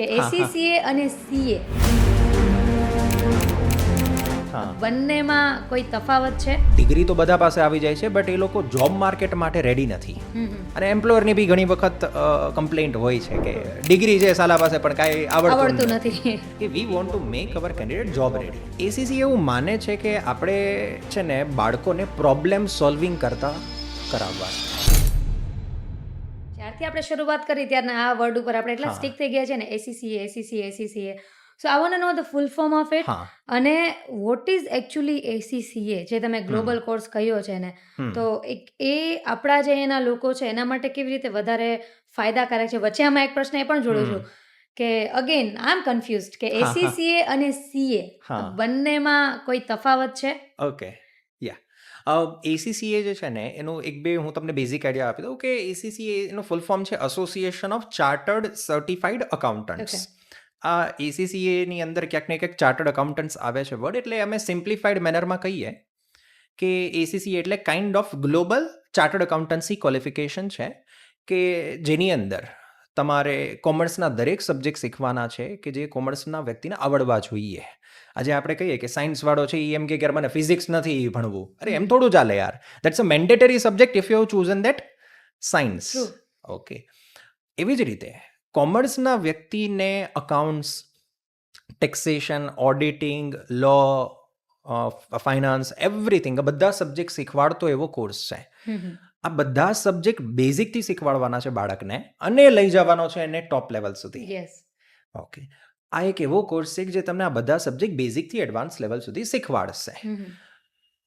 કે હા હા એસીસીએ અને સીએ હા બંનેમાં કોઈ તફાવત છે? ડિગ્રી તો બધા પાસે આવી જાય છે, બટ એ લોકો જોબ માર્કેટ માટે રેડી નથી. અને એમ્પ્લોયરની બી ઘણી વખત કમ્પ્લેન્ટ હોય છે કે ડિગ્રી છે સાલા પાસે પણ કાંઈ આવડતું આવડતું નથી. નથી. કે we want to make hour candidate job ready. ACC એવું માને છે કે આપણે છે ને બાળકોને પ્રોબ્લેમ સોલ્વિંગ કરતા કરાવવા છે. જ્યારથી આપણે શરૂઆત કરી ત્યારના આ વર્ડ ઉપર આપણે એટલા હા. સ્ટીક થઈ ગયા છે ને ACCA. So I want know the full form of it હા. અને વોટ ઇઝ એકચ્યુઅલી એસીસીએ જે તમે ગ્લોબલ કોર્સ કહ્યો છે ને તો એ આપણા જે એના લોકો છે એના માટે કેવી રીતે વધારે ફાયદાકારક છે. વચ્ચે આમાં એક પ્રશ્ન એ પણ જોડું છું કે અગેન આઈ એમ કન્ફ્યુઝડ કે હા, હા. એસીસીએ અને સીએ હા. બંનેમાં કોઈ તફાવત છે? ઓકે યા એસીસીએ જે છે ને એનું એક બે હું તમને બેઝિક આઈડિયા આપી દઉં કે એસીસીએ એનું ફૂલ ફોર્મ છે association of chartered certified accountants. આ એસીસીએની અંદર ક્યાંક ને ક્યાંક ચાર્ટર્ડ અકાઉન્ટન્ટ્સ આવે છે વર્ડ, એટલે અમે સિમ્પ્લિફાઈડ મેનરમાં કહીએ કે એસીસીએ એટલે kind of global chartered accountancy qualification છે કે જેની અંદર તમારે કોમર્સના દરેક સબ્જેક્ટ શીખવાના છે કે જે કોમર્સના વ્યક્તિને આવડવા જોઈએ. આજે આપણે કહીએ કે સાયન્સવાળો છે એ એમ કે યાર મને ફિઝિક્સ નથી ભણવું. અરે એમ થોડું ચાલે યાર. That's a mandatory subject if you have chosen that science. True. Okay. એવી જ રીતે કોમર્સના વ્યક્તિને અકાઉન્ટ્સ, ટેક્સેશન, ઓડિટિંગ, લો, ફાઇનાન્સ, એવરીથિંગ આ બધા સબ્જેક્ટ શીખવાડતો એવો કોર્સ છે. આ બધા સબ્જેક્ટ બેઝિકથી શીખવાડવાના છે બાળકને અને લઈ જવાનો છે એને ટોપ લેવલ સુધી. યસ. ઓકે. આ એક એવો કોર્સ છે કે જે તમને આ બધા સબ્જેક્ટ બેઝિકથી એડવાન્સ લેવલ સુધી શીખવાડશે.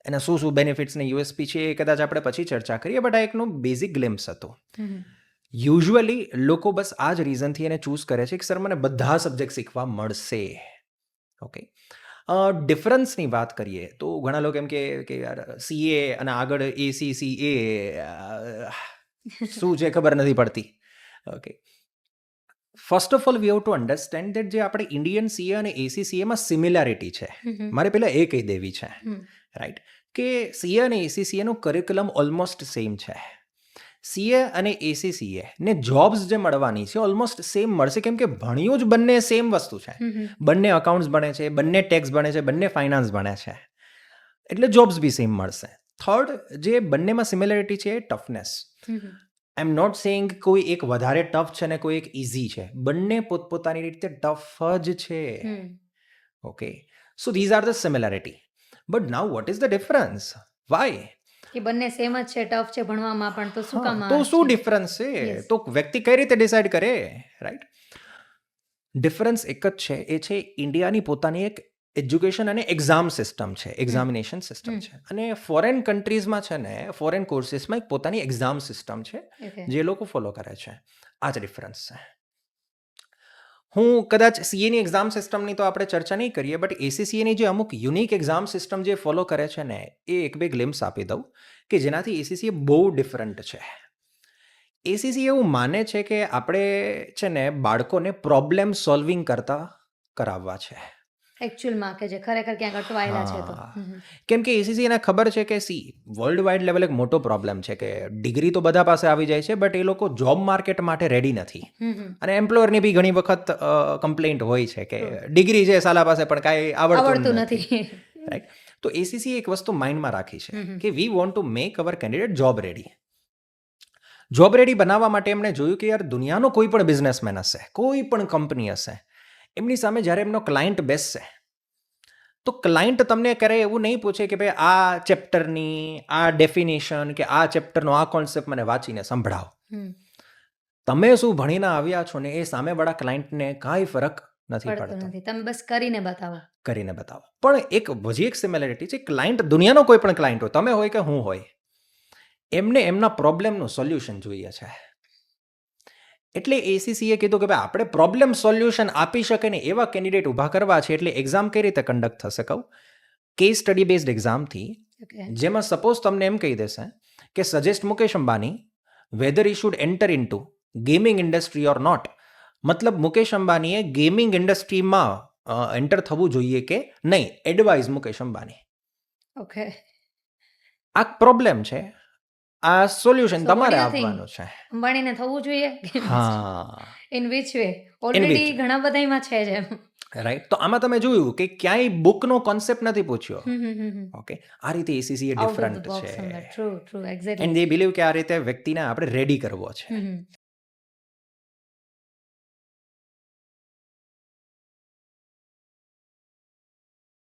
એના શું શું બેનિફિટ્સ ને યુએસપી છે એ કદાચ આપણે પછી ચર્ચા કરીએ, બટ આ એકનું બેઝિક ગ્લિમ્સ હતું. યુઝ્યુઅલી લોકો બસ આ જ રીઝનથી એને ચૂઝ કરે છે કે સર મને બધા સબ્જેક્ટ શીખવા મળશે. ઓકે. ડિફરન્સની વાત કરીએ તો ઘણા લોકો એમ કે યાર સીએ અને આગળ એસીસીએ શું છે ખબર નથી પડતી. Okay. First of all we have to understand that જે આપણે ઇન્ડિયન સીએ અને એસીસીએમાં સિમિલારિટી છે. મારે પહેલાં એ કહી દેવી છે, રાઈટ, કે સીએ અને એસીસીએનું કરિક્યુલમ ઓલમોસ્ટ સેમ છે. સીએ અને એસીસીએ ને જોબ્સ જે મળવાની છે ઓલમોસ્ટ સેમ મળશે, કેમ કે ભણ્યું જ બંને સેમ વસ્તુ છે. બંને અકાઉન્ટ્સ ભણે છે, બંને ટેક્સ ભણે છે, બંને ફાઇનાન્સ ભણે છે, એટલે જોબ્સ બી સેમ મળશે. થર્ડ જે બંનેમાં સિમિલારિટી છે એ toughness. I am not saying કોઈ એક વધારે ટફ છે ને કોઈ એક ઇઝી છે. બંને પોતપોતાની રીતે ટફ જ છે. Okay. So these are the similarity. But now what is the difference? Why? કે બંને સેમ જ છે, ટફ છે ભણવામાં પણ, તો શું કામ તો આ શું છે? ડિફરન્સ છે? Yes. તો વ્યક્તિ કઈ રીતે ડિસાઈડ કરે, રાઈટ? ડિફરન્સ એક જ છે, એ છે ઇન્ડિયાની પોતાની એક એજ્યુકેશન અને એક્ઝામ સિસ્ટમ છે, એક્ઝામિનેશન સિસ્ટમ છે. અને ફોરેન કન્ટ્રીઝમાં છે ને ફોરેન કોર્સિસમાં એક પોતાની એક્ઝામ સિસ્ટમ છે Okay. જે લોકો ફોલો કરે છે. આ જ ડિફરન્સ છે. હું કદાચ સીએની એક્ઝામ સિસ્ટમની તો આપણે ચર્ચા નહીં કરીએ, બટ એસીસીએની જે અમુક યુનિક એક્ઝામ સિસ્ટમ જે ફોલો કરે છે ને એ એક બે ગ્લિમ્સ આપી દઉં કે જેનાથી એસીસીએ બહુ ડિફરન્ટ છે. એસીસી એવું માને છે કે આપણે છે ને બાળકોને પ્રોબ્લેમ સોલ્વિંગ કરતા કરાવવા છે. એકચ્યુઅલમાં કે જે ખરેખર ક્યાંક અટવાયેલા છે તો. કેમ કે એસીસી એને ખબર છે કે વર્લ્ડ વાઇડ લેવલ એક મોટો પ્રોબ્લેમ છે કે ડિગ્રી તો બધા પાસે આવી જાય છે, બટ એ લોકો જોબ માર્કેટ માટે રેડી નથી. અને એમ્પ્લોયરની બી ઘણી વખત કમ્પ્લેન્ટ હોય છે કે ડિગ્રી છે સાલા પાસે પણ કાંઈ આવડતું નથી. રાઈટ. તો એસીસી એક વસ્તુ માઇન્ડમાં રાખી છે કે we want to make hour candidate job ready. Job ready બનાવવા માટે એમણે જોયું કે યાર દુનિયાનો કોઈ પણ બિઝનેસમેન હશે, કોઈ પણ કંપની હશે, એમની સામે જ્યારે એમનો ક્લાયન્ટ બેસશે તો ક્લાયન્ટ તમને ક્યારેય એવું નહીં પૂછે કે ભાઈ આ ચેપ્ટરની આ ડેફિનેશન કે આ ચેપ્ટરનો આ કોન્સેપ્ટ મને વાંચીને સંભળાવો. તમે શું ભણીને આવ્યા છો ને એ સામેવાળા ક્લાયન્ટને કાંઈ ફરક નથી પડતો. તમે બસ કરીને બતાવો. કરીને બતાવો. પણ એક હજી એક સિમિલારિટી છે, ક્લાયન્ટ દુનિયાનો કોઈ પણ ક્લાયન્ટ હોય, તમે હોય કે હું હોય, એમને એમના પ્રોબ્લેમનું સોલ્યુશન જોઈએ છે. એટલે એસીસીએ કીધું કે ભાઈ આપણે પ્રોબ્લેમ સોલ્યુશન આપી શકે ને એવા કેન્ડિડેટ ઊભા કરવા છે. એટલે એક્ઝામ કઈ રીતે કન્ડક્ટ થશે કહું? કેસ સ્ટડી બેઝડ એક્ઝામથી, જેમાં સપોઝ તમને એમ કહી દેશે કે suggest Mukesh Ambani whether he should enter into gaming industry or not. મતલબ મુકેશ અંબાનીએ ગેમિંગ ઇન્ડસ્ટ્રીમાં એન્ટર થવું જોઈએ કે નહીં, એડવાઇઝ મુકેશ અંબાની. ઓકે. આ પ્રોબ્લેમ છે, આ સોલ્યુશન તમારે આપવાનું છે. અંબાણીને થવું જોઈએ. હા. In which way? ઓલરેડી ઘણા બધા એમાં છે જ એમ. રાઈટ. તો આમાં તમે જોયું કે ક્યાંય બુકનો કોન્સેપ્ટ નથી પૂછ્યો. ઓકે, આ રીતે ACCA out of the different box છે true true and exactly. They believe કે આ રીતે વ્યક્તિને આપણે રેડી કરવો છે.